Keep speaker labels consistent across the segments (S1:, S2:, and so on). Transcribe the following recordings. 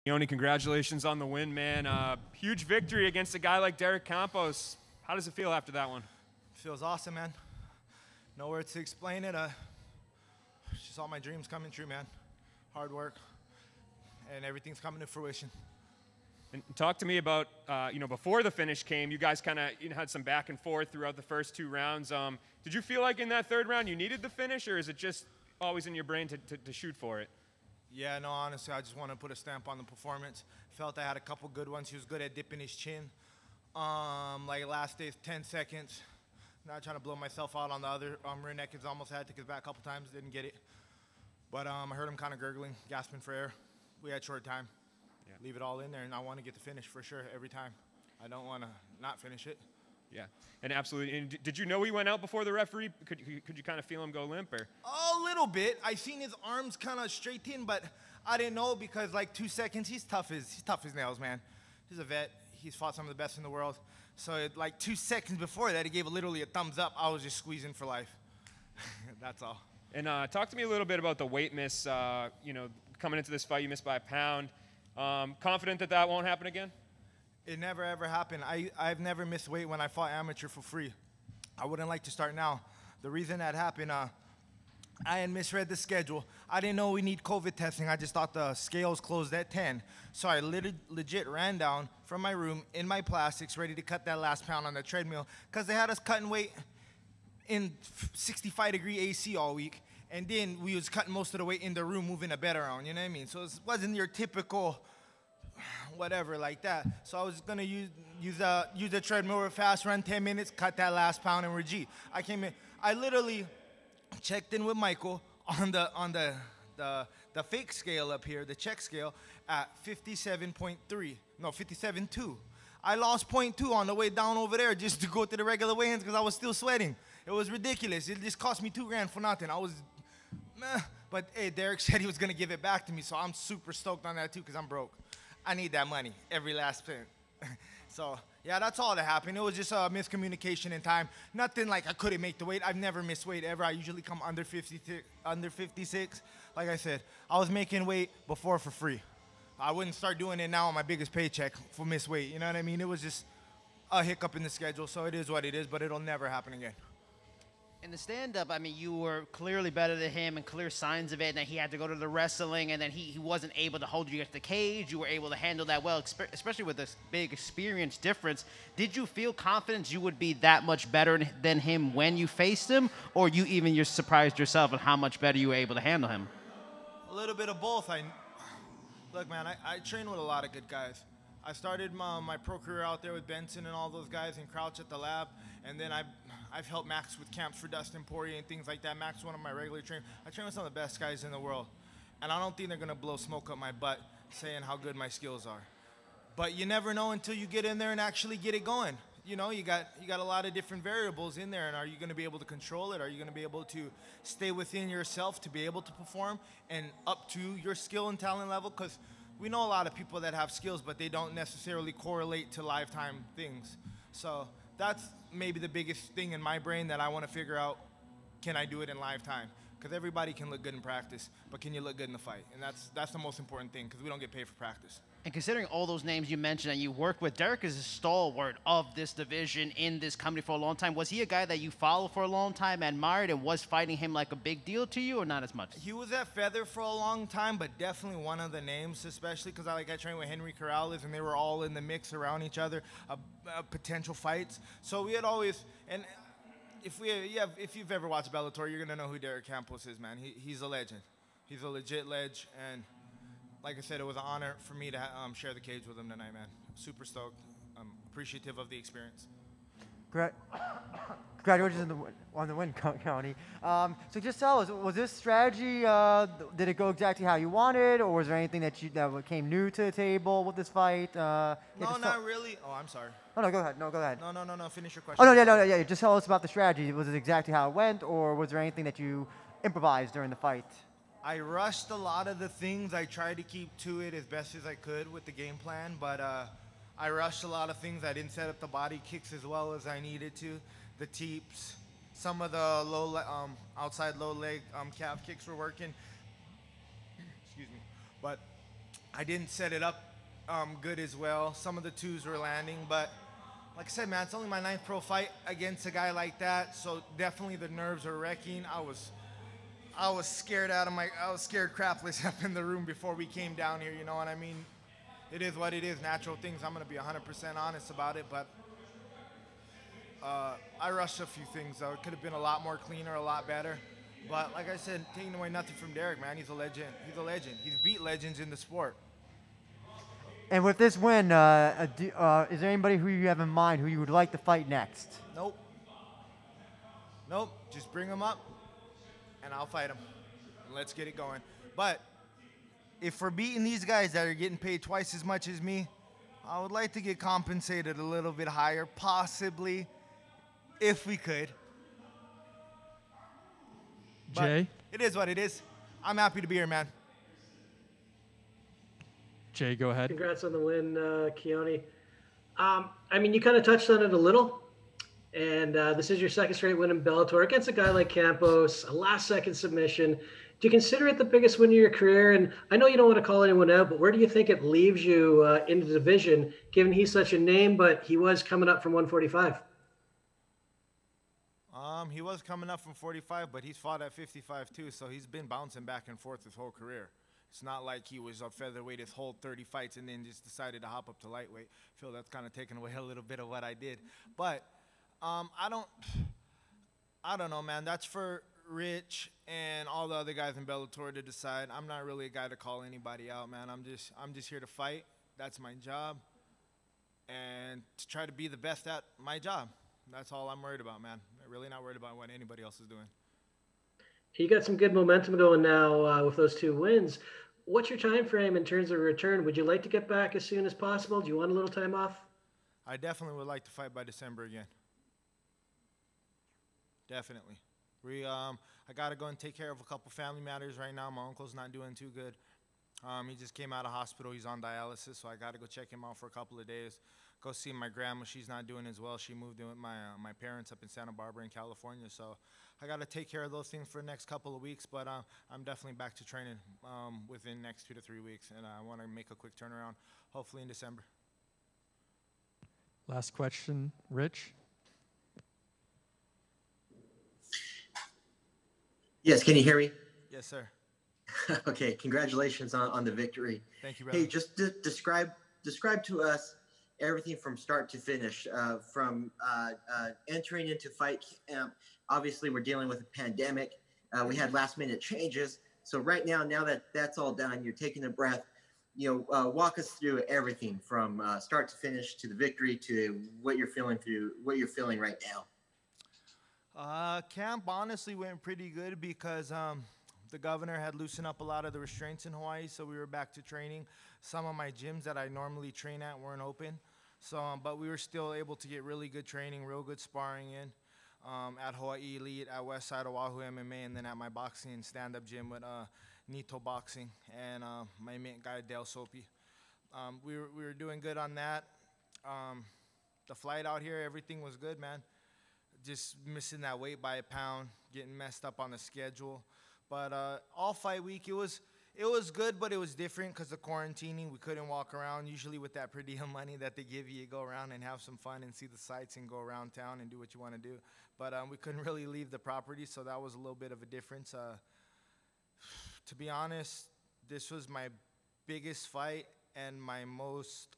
S1: Keoni, congratulations on the win, man. Huge victory against a guy like Derek Campos. How does it feel after that one?
S2: Feels awesome, man. No words to explain it. Just all my dreams coming true, man. Hard work, and everything's coming to fruition.
S1: And talk to me about, before the finish came, you guys kind of had some back and forth throughout the first 2 rounds. Did you feel like in that 3rd round you needed the finish, or is it just always in your brain to shoot for it?
S2: Yeah, no, honestly, I just want to put a stamp on the performance. Felt I had a couple good ones. He was good at dipping his chin. Like last day's 10 seconds. Not trying to blow myself out on the other rear neck. It's almost had to take his back a couple times, didn't get it. But I heard him kind of gurgling, gasping for air. We had short time. Yeah. Leave it all in there, and I want to get the finish for sure every time. I don't want to not finish it.
S1: Yeah, and absolutely. And did you know he went out before the referee? Could you kind of feel him go limp? Or?
S2: A little bit. I seen his arms kind of straighten, but I didn't know because like 2 seconds, he's tough as nails, man. He's a vet. He's fought some of the best in the world. So like 2 seconds before that, he gave literally a thumbs up. I was just squeezing for life. That's all.
S1: And talk to me a little bit about the weight miss. Coming into this fight, you missed by a pound. Confident that won't happen again?
S2: It never, ever happened. I've never missed weight when I fought amateur for free. I wouldn't like to start now. The reason that happened, I had misread the schedule. I didn't know we need COVID testing. I just thought the scales closed at 10. So I legit ran down from my room in my plastics, ready to cut that last pound on the treadmill, because they had us cutting weight in 65-degree AC all week. And then we was cutting most of the weight in the room, moving a bed around, you know what I mean? So it wasn't your typical whatever like that. So I was gonna use the treadmill real fast, run 10 minutes, cut that last pound, and we're G. I came in, I literally checked in with Michael on the fake scale up here, the check scale, at 57.3, no, 57.2. I lost 0.2 on the way down over there just to go to the regular weigh-ins because I was still sweating. It was ridiculous. It just cost me $2 grand for nothing. I was, meh. But hey, Derek said he was gonna give it back to me, so I'm super stoked on that too because I'm broke. I need that money, every last cent. So, yeah, that's all that happened. It was just a miscommunication in time. Nothing like I couldn't make the weight. I've never missed weight ever. I usually come under 56. Like I said, I was making weight before for free. I wouldn't start doing it now on my biggest paycheck for missed weight. You know what I mean? It was just a hiccup in the schedule, so it is what it is, but it'll never happen again.
S3: In the stand-up, I mean, you were clearly better than him and clear signs of it, and then he had to go to the wrestling, and then he wasn't able to hold you against the cage. You were able to handle that well, especially with this big experience difference. Did you feel confident you would be that much better than him when you faced him, or you surprised yourself at how much better you were able to handle him?
S2: A little bit of both. Look, man, I train with a lot of good guys. I started my pro career out there with Benson and all those guys and Crouch at the lab, and then I've helped Max with camps for Dustin Poirier and things like that. Max is one of my regular trainers. I train with some of the best guys in the world, and I don't think they're gonna blow smoke up my butt saying how good my skills are. But you never know until you get in there and actually get it going. You know, you got a lot of different variables in there, and are you gonna be able to control it? Are you gonna be able to stay within yourself to be able to perform and up to your skill and talent level? Because we know a lot of people that have skills, but they don't necessarily correlate to lifetime things. So that's maybe the biggest thing in my brain that I want to figure out, can I do it in lifetime? Because everybody can look good in practice, but can you look good in the fight? And that's the most important thing, because we don't get paid for practice.
S3: And considering all those names you mentioned that you work with, Derek is a stalwart of this division in this company for a long time. Was he a guy that you followed for a long time, admired, and was fighting him like a big deal to you, or not as much?
S2: He was at Feather for a long time, but definitely one of the names, especially because I trained with Henry Corrales, and they were all in the mix around each other, potential fights. So we had always, and if you've ever watched Bellator, you're gonna know who Derek Campos is, man. He's a legend. He's a legit ledge, and like I said, it was an honor for me to share the cage with him tonight, man. Super stoked. I'm appreciative of the experience.
S4: Congratulations on the win, Keoni. So just tell us, was this strategy, did it go exactly how you wanted, or was there anything that came new to the table with this fight?
S2: No, not really. Oh, I'm sorry.
S4: Oh, no, go ahead. No, go ahead.
S2: No, finish your question.
S4: Oh, no. Just tell us about the strategy. Was it exactly how it went, or was there anything that you improvised during the fight?
S2: I rushed a lot of the things. I tried to keep to it as best as I could with the game plan, but I rushed a lot of things. I didn't set up the body kicks as well as I needed to. The teeps, some of the outside low leg calf kicks were working. Excuse me. But I didn't set it up good as well. Some of the twos were landing, but like I said, man, it's only my 9th pro fight against a guy like that, so definitely the nerves are wrecking. I was scared I was scared crapless up in the room before we came down here, you know what I mean? It is what it is, natural things. I'm gonna be 100% honest about it, but I rushed a few things though. It could have been a lot more cleaner, a lot better. But like I said, taking away nothing from Derek, man, he's a legend. He's a legend. He's beat legends in the sport.
S4: And with this win, is there anybody who you have in mind who you would like to fight next?
S2: Nope. Nope. Just bring him up, and I'll fight him. Let's get it going. But if we're beating these guys that are getting paid twice as much as me, I would like to get compensated a little bit higher, possibly, if we could. But
S5: Jay?
S2: it is what it is. I'm happy to be here, man.
S5: Jay, go ahead.
S6: Congrats on the win, Keoni. I mean, you kind of touched on it a little, and this is your second straight win in Bellator against a guy like Campos, a last-second submission. Do you consider it the biggest win of your career? And I know you don't want to call anyone out, but where do you think it leaves you in the division, given he's such a name, but he was coming up from 145?
S2: He was coming up from 45, but he's fought at 55 too, so he's been bouncing back and forth his whole career. It's not like he was a featherweight his whole 30 fights and then just decided to hop up to lightweight. I feel that's kind of taken away a little bit of what I did. But I don't know, man. That's for Rich and all the other guys in Bellator to decide. I'm not really a guy to call anybody out, man. I'm just here to fight. That's my job, and to try to be the best at my job. That's all I'm worried about, man. I'm really not worried about what anybody else is doing.
S6: You got some good momentum going now with those 2 wins. What's your time frame in terms of return? Would you like to get back as soon as possible? Do you want a little time off?
S2: I definitely would like to fight by December again. Definitely. I got to go and take care of a couple family matters right now. My uncle's not doing too good. He just came out of hospital. He's on dialysis, so I got to go check him out for a couple of days. Go see my grandma. She's not doing as well. She moved in with my parents up in Santa Barbara in California, so I got to take care of those things for the next couple of weeks, but I'm definitely back to training within the next 2 to 3 weeks, and I want to make a quick turnaround, hopefully in December.
S5: Last question, Rich?
S7: Yes, can you hear me?
S2: Yes, sir.
S7: Okay, congratulations on the victory.
S2: Thank you, brother.
S7: Hey, just describe to us everything from start to finish, from entering into fight camp. Obviously, we're dealing with a pandemic. We had last-minute changes. So right now that that's all done, you're taking a breath. Walk us through everything from start to finish to the victory to what you're feeling right now.
S2: Camp honestly went pretty good because the governor had loosened up a lot of the restraints in Hawaii, so we were back to training. Some of my gyms that I normally train at weren't open, but we were still able to get really good training, real good sparring in at Hawaii Elite, at Westside Oahu MMA, and then at my boxing and stand-up gym with Nito Boxing and my main guy, Dale Soapy. We were doing good on that. The flight out here, everything was good, man. Just missing that weight by a pound, getting messed up on the schedule. But all fight week, it was good, but it was different because of quarantining. We couldn't walk around. Usually with that per diem money that they give you, you go around and have some fun and see the sights and go around town and do what you want to do. But we couldn't really leave the property, so that was a little bit of a difference. To be honest, this was my biggest fight and my most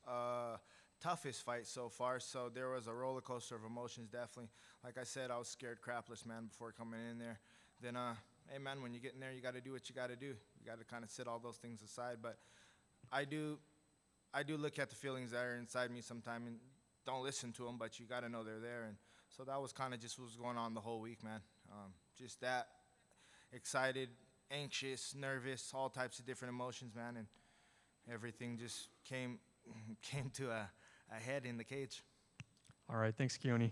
S2: toughest fight so far, so there was a roller coaster of emotions, definitely. Like I said, I was scared crapless, man, before coming in there. Then, hey, man, when you get in there, you got to do what you got to do. You got to kind of set all those things aside. But I do look at the feelings that are inside me sometimes and don't listen to them, but you got to know they're there. And so that was kind of just what was going on the whole week, man. Just that, excited, anxious, nervous, all types of different emotions, man. And everything just came to a head in the cage.
S5: All right, thanks, Keoni.